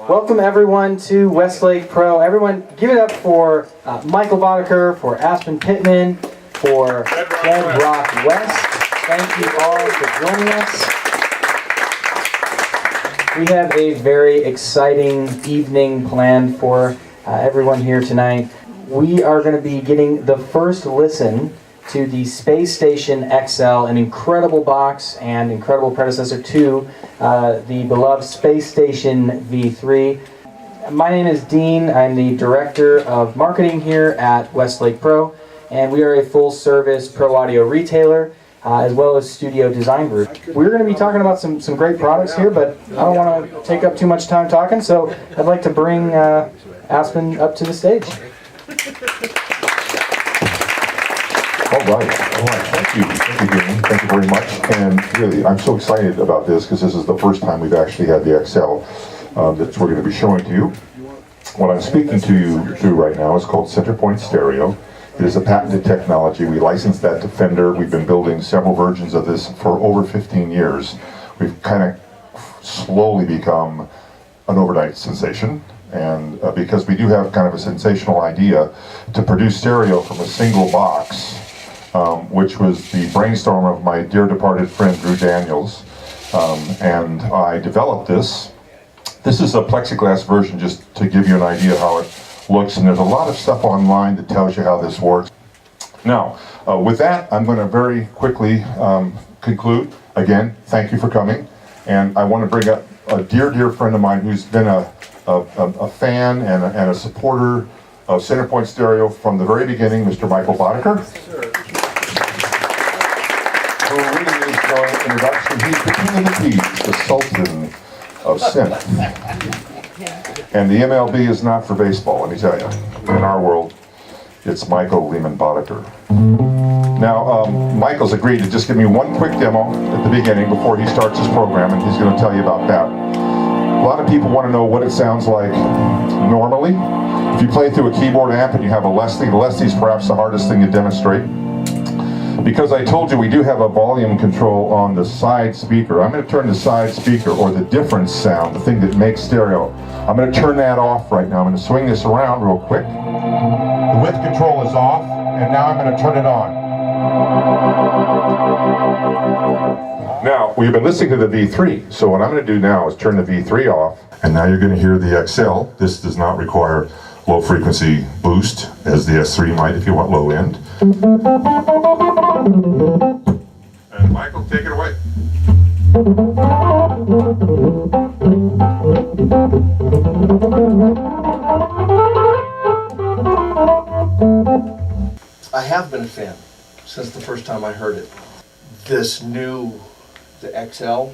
Welcome everyone to Westlake Pro. Everyone give it up for Michael Boddicker, for Aspen Pittman, for Bedrock West. Thank you all for joining us. We have a very exciting evening planned for everyone here tonight. We are going to be getting the first listen to the Spacestation XL, an incredible box and incredible predecessor to the beloved Spacestation V3. My name is Dean. I'm the Director of Marketing here at Westlake Pro, and we are a full-service pro audio retailer as well as studio design group. We're going to be talking about some great products here, but I don't want to take up too much time talking, so I'd like to bring Aspen up to the stage. All right. Thank you, Dean. Thank you very much. And really, I'm so excited about this because this is the first time we've actually had the XL that we're going to be showing to you. What I'm speaking to you through right now is called Centerpoint Stereo. It is a patented technology. We licensed that to Fender. We've been building several versions of this for over 15 years. We've kind of slowly become an overnight sensation. And because we do have kind of a sensational idea to produce stereo from a single box, which was the brainstorm of my dear departed friend Drew Daniels, and I developed this. This is a plexiglass version just to give you an idea how it looks, and there's a lot of stuff online that tells you how this works. Now, with that, I'm going to very quickly conclude. Again, thank you for coming, and I want to bring up a dear friend of mine who's been a fan and a supporter of Centerpoint Stereo from the very beginning, Mr. Michael Boddicker. For reading his introduction, he's the king of the keys, the sultan of synth. And the MLB is not for baseball, let me tell you. In our world, it's Michael Lehmann Boddicker. Now, Michael's agreed to just give me one quick demo at the beginning before he starts his program, and he's going to tell you about that. A lot of people want to know what it sounds like normally. If you play through a keyboard amp and you have a Leslie, the Leslie's perhaps the hardest thing to demonstrate. Because I told you we do have a volume control on the side speaker. I'm going to turn the side speaker, or the difference sound, the thing that makes stereo. I'm going to turn that off right now. I'm going to swing this around real quick. The width control is off, and now I'm going to turn it on. Now, we've been listening to the V3, so what I'm going to do now is turn the V3 off, and now you're going to hear the XL. This does not require low frequency boost, as the S3 might if you want low end. And Michael, take it away. I have been a fan since the first time I heard it. This new, the XL,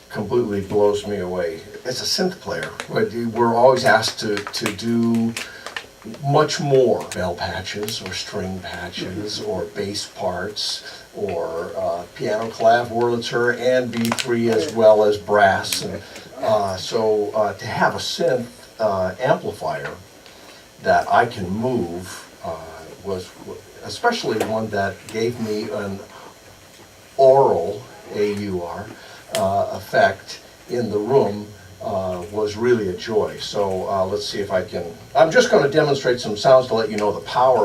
completely blows me away. As a synth player, we're always asked to do much more. Bell patches or string patches or bass parts or piano clav, Wurlitzer, and B3 as well as brass. And, so to have a synth amplifier that I can move was especially one that gave me an aural, A-U-R, effect in the room was really a joy. So let's see if I can. I'm just going to demonstrate some sounds to let you know the power.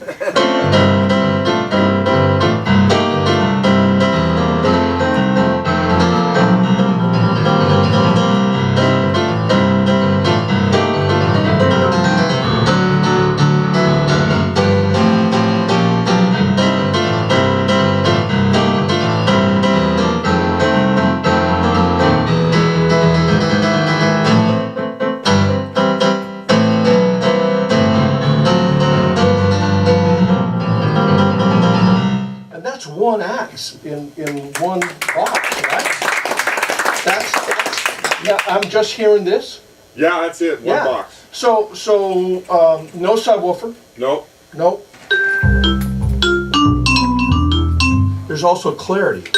One axe in one box, right? That's yeah. I'm just hearing this. Yeah, that's it. One box. So no subwoofer. Nope. Nope. There's also clarity.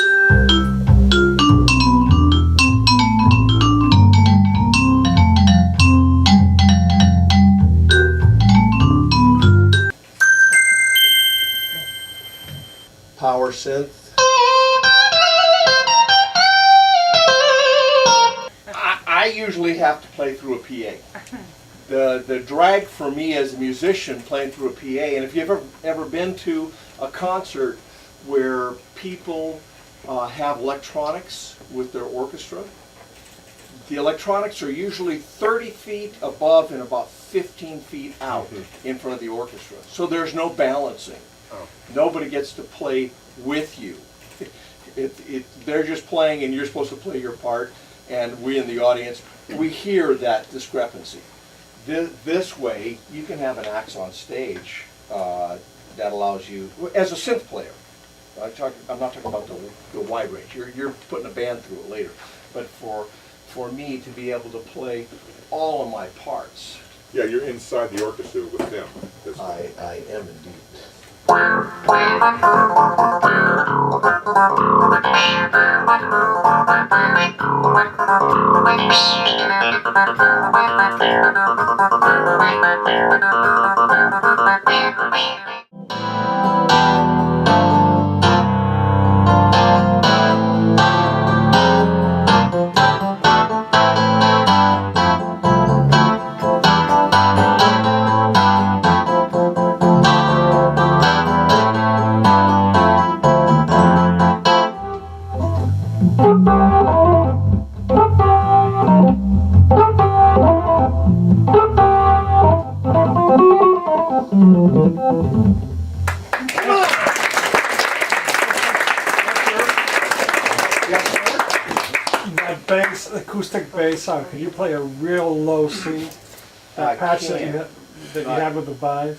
Power synth. I usually have to play through a PA. The drag for me as a musician playing through a PA, and if you've ever been to a concert where people have electronics with their orchestra, the electronics are usually 30 feet above and about 15 feet out in front of the orchestra. So there's no balancing. Nobody gets to play with you. They're just playing and you're supposed to play your part, and we in the audience, we hear that discrepancy. This way, you can have an axe on stage that allows you, as a synth player, I'm not talking about the wide range, you're putting a band through it later, but for me to be able to play all of my parts. Yeah, you're inside the orchestra with them. I am indeed. That bass, acoustic bass sound, could you play a real low C? That patch that you have with the vibes?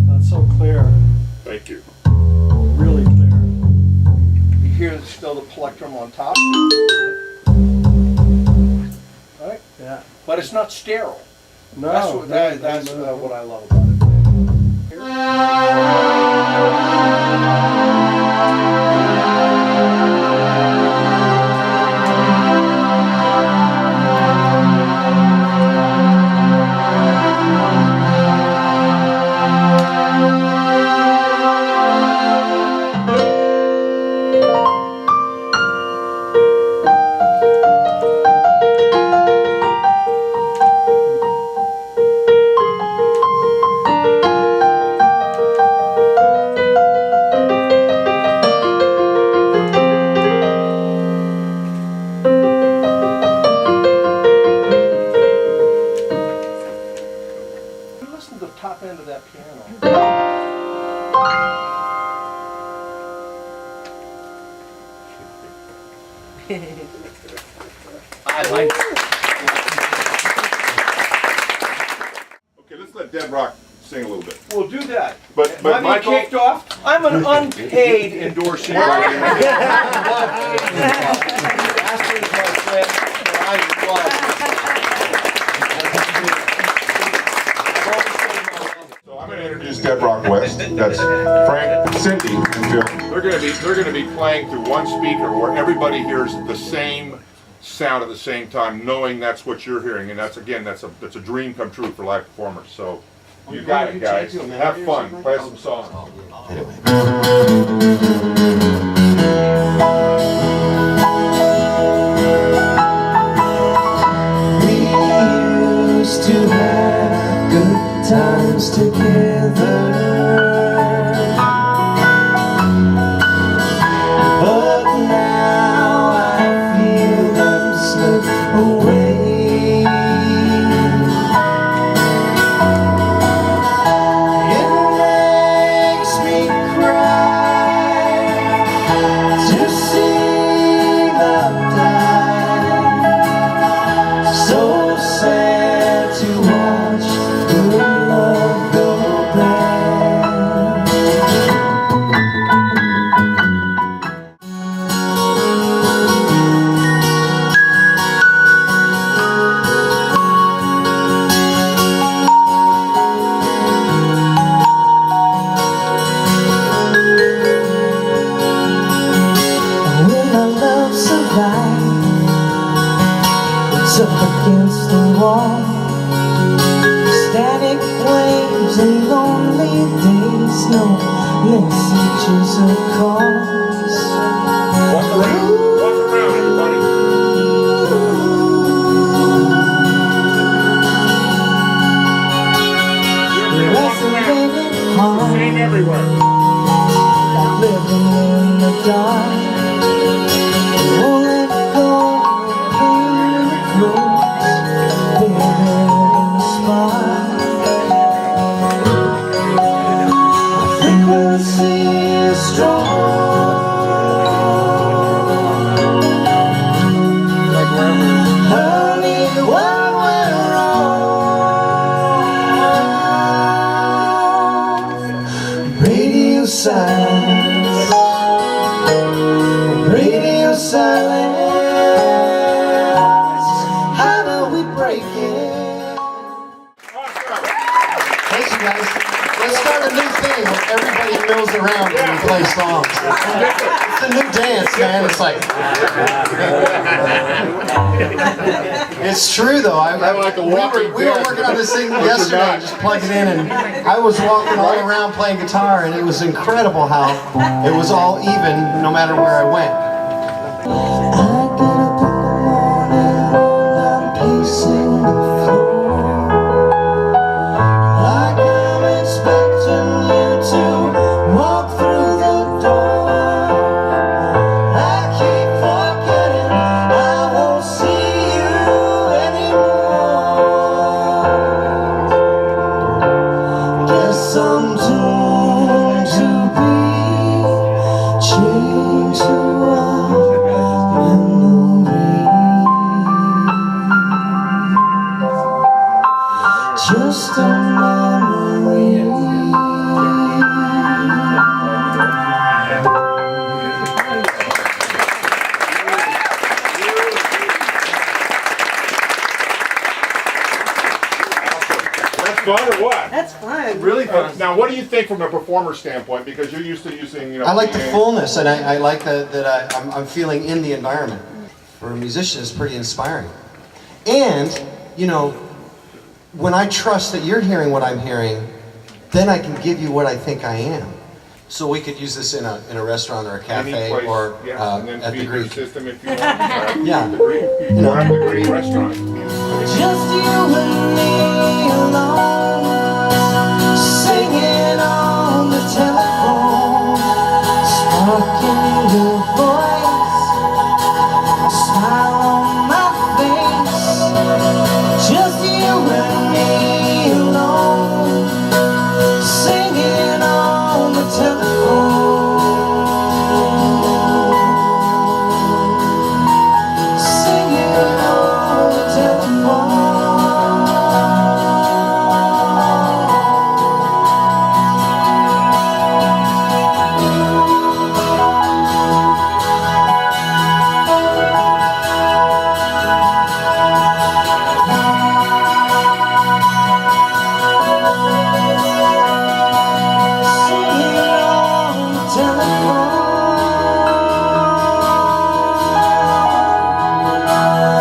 That's so clear. Thank you. Really clear. You hear still the plectrum on top? Right? Yeah. But it's not sterile. No. That's what I love about it. Listen to the top end of that piano. I like Okay, let's let Deb Rock sing a little bit. We'll do that. But Am I being Michael- kicked off? I'm an unpaid endorsee. Aspen's my friend, and I So I'm going to introduce Deb Rock West. That's Frank, Cindy, and Phil. They're going to be playing through one speaker where everybody hears the same sound at the same time, knowing that's what you're hearing, and that's a dream come true for live performers. So you got it, guys. Have fun. Play some songs. We used to have good times together, but now I feel them slip away. It makes me cry to see love die. So sad to watch good love go bad. When our love survived, it's up against the wall. Static waves and lonely days, no messages of calls. Walk around, everybody. Resonating hard, Same everywhere. like living in the dark. Won't let go of pain that grows bigger than the spark. Frequency is strong. Honey, what went wrong? Radio silence. Radio silence. How do we break it? Thanks, you guys. Let's start a new thing where everybody mills around when we play songs. It's a new dance, man. It's like. It's true, though. We were working on this thing yesterday, just plugging in, and I was walking all around playing guitar, and it was incredible how it was all even no matter where I went. I get up in the morning, I'm pacing the floor, like I'm expecting you to walk through the door. I keep forgetting I won't see you anymore. Guess I'm doomed to be chained to a memory. Just a memory. That's fun or what? That's fun. Really fun. Now, what do you think from a performer standpoint? Because you're used to using, you know. I like the PA. fullness, and I like that I'm feeling in the environment. For a musician, it's pretty inspiring. And, you know, when I trust that you're hearing what I'm hearing, then I can give you what I think I am. So we could use this in a restaurant or a Any cafe place, or yes, and then at the feed your Greek. system if you want. Right? Yeah. The Greek. You know. Or at the Greek restaurant. Just you and me alone, singing on the telephone, sparking your voice, a smile on my face. Just you and me alone, singing on the telephone, singing on the telephone.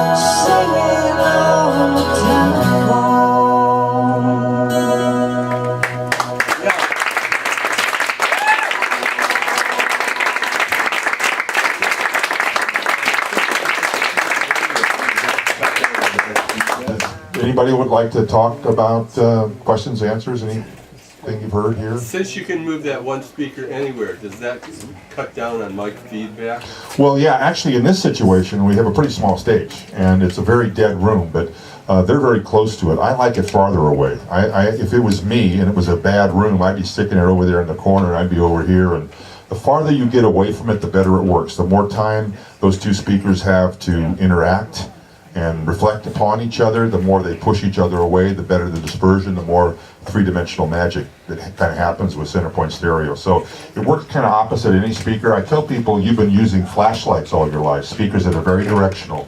Singing on the telephone, singing on the telephone. Anybody would like to talk about questions, answers, anything you've heard here? Since you can move that one speaker anywhere, does that cut down on mic feedback? Well, yeah, actually in this situation, we have a pretty small stage, and it's a very dead room, but they're very close to it. I like it farther away. If it was me and it was a bad room, I'd be sticking it over there in the corner, and I'd be over here, and the farther you get away from it, the better it works. The more time those two speakers have to interact and reflect upon each other, the more they push each other away, the better the dispersion, the more three-dimensional magic that kind of happens with center point stereo. So it works kind of opposite any speaker. I tell people you've been using flashlights all your life, speakers that are very directional.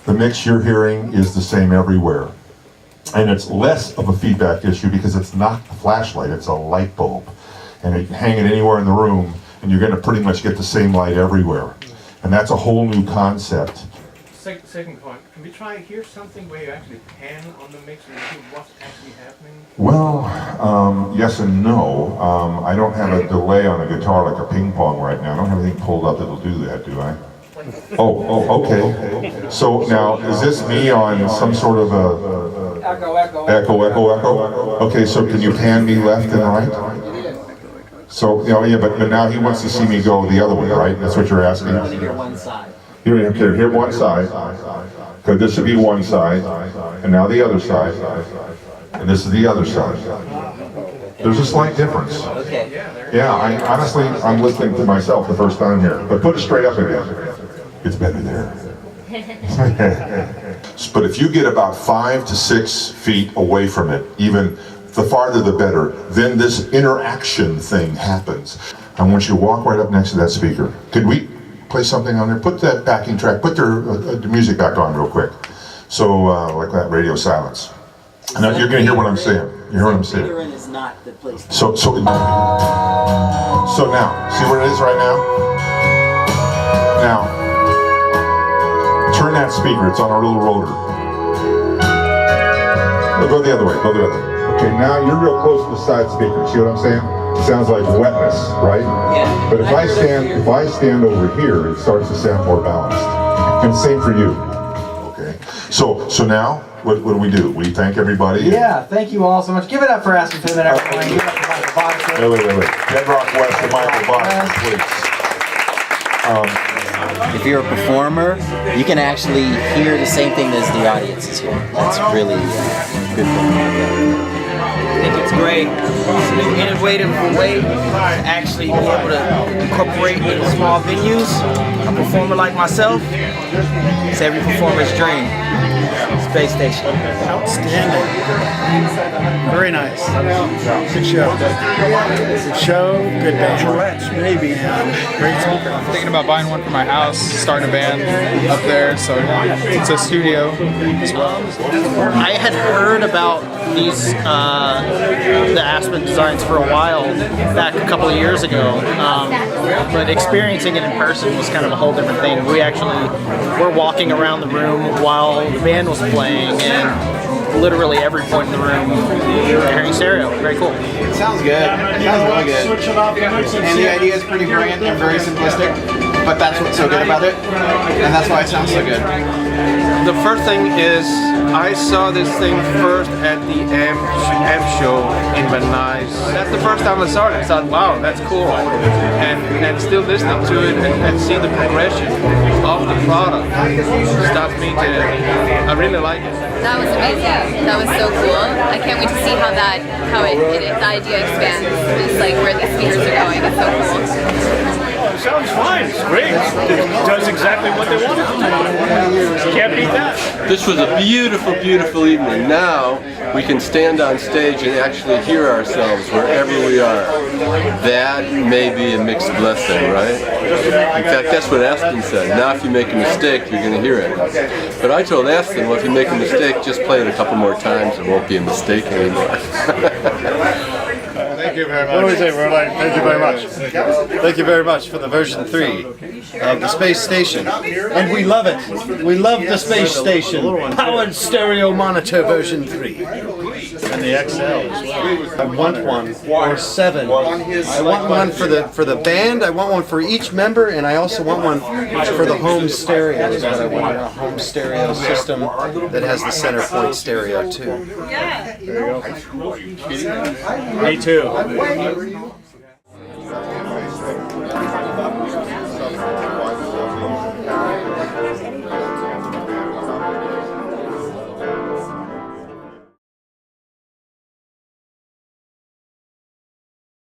The mix you're hearing is the same everywhere. And it's less of a feedback issue because it's not a flashlight, it's a light bulb. And you can hang it anywhere in the room and you're going to pretty much get the same light everywhere. And that's a whole new concept second point. Can we try here something where you actually pan on the mix and see what's actually happening? Well, yes and no. I don't have a delay on a guitar like a ping pong right now. I don't have anything pulled up that'll do that, do I? Oh, okay. So now, is this me on some sort of a... Echo. Okay, so can you pan me left and right? So, yeah, but now he wants to see me go the other way, right? That's what you're asking? I want to hear one side. You don't have to hear one side. Because this would be one side, and now the other side, and this is the other side. There's a slight difference. Okay. Yeah, honestly, I'm listening to myself the first time here. But put it straight up again. It's better there. But if you get about 5 to 6 feet away from it, even the farther the better, then this interaction thing happens. I want you to walk right up next to that speaker. Could we play something on there? Put that backing track, put the music back on real quick. So, like that radio silence. Now you're gonna hear what I'm saying. You hear what I'm saying? Is not the place. So now, see where it is right now? Now, turn that speaker, it's on a little rotor. Go the other way, go the other way. Okay, now you're real close to the side speaker, see what I'm saying? It sounds like wetness, right? Yeah. But if I stand over here, it starts to sound more balanced. And same for you. Okay. So now, what do we do? We thank everybody? Yeah, thank you all so much. Give it up for Aspen Pittman, everyone. Give it up for Michael Boddicker. Wait. Dead Rock West and Michael Boddicker, please. If you're a performer, you can actually hear the same thing as the audience is hearing. That's really good thing. I think it's great. It's an innovative way to actually be able to incorporate in small venues. A performer like myself, it's every performer's dream. Space Station. Outstanding. Very nice. Good show. Good show, good band. Maybe. Great speaker. I'm thinking about buying one for my house, starting a band up there, so it's a studio as well. I had heard about these, the Aspen designs for a while, back a couple of years ago, but experiencing it in person was kind of a whole different thing. We actually were walking around the room while the band was playing, and literally every point in the room hearing stereo. Very cool. It sounds good. It sounds really good. And the idea is pretty brilliant and very simplistic, but that's what's so good about it, and that's why it sounds so good. The first thing is I saw this thing first at the amp show in Van Nuys. That's the first time I saw it. I thought, wow, that's cool. And still listening to it and seeing the progression of the product stopped me to, I really like it. That was amazing. That was so cool. I can't wait to see how the idea expands. It's like where the speakers are going. It's so cool. It sounds fine. It's great. It does exactly what they wanted to do. Can't beat that. This was a beautiful, beautiful evening. Now we can stand on stage and actually hear ourselves wherever we are. That may be a mixed blessing, right? In fact, that's what Aspen said. Now if you make a mistake, you're going to hear it. But I told Aspen, well, if you make a mistake, just play it a couple more times. It won't be a mistake anymore. Thank you very much. What do we say? We're like, thank you very much. Thank you very much for the version 3 of the Space Station. And we love it. We love the Space Station. Powered stereo monitor version 3. And the XL as well. I want one or 7. I want one for the band, I want one for each member, and I also want one for the home stereo. I want a home stereo system that has the center point stereo too. Me too.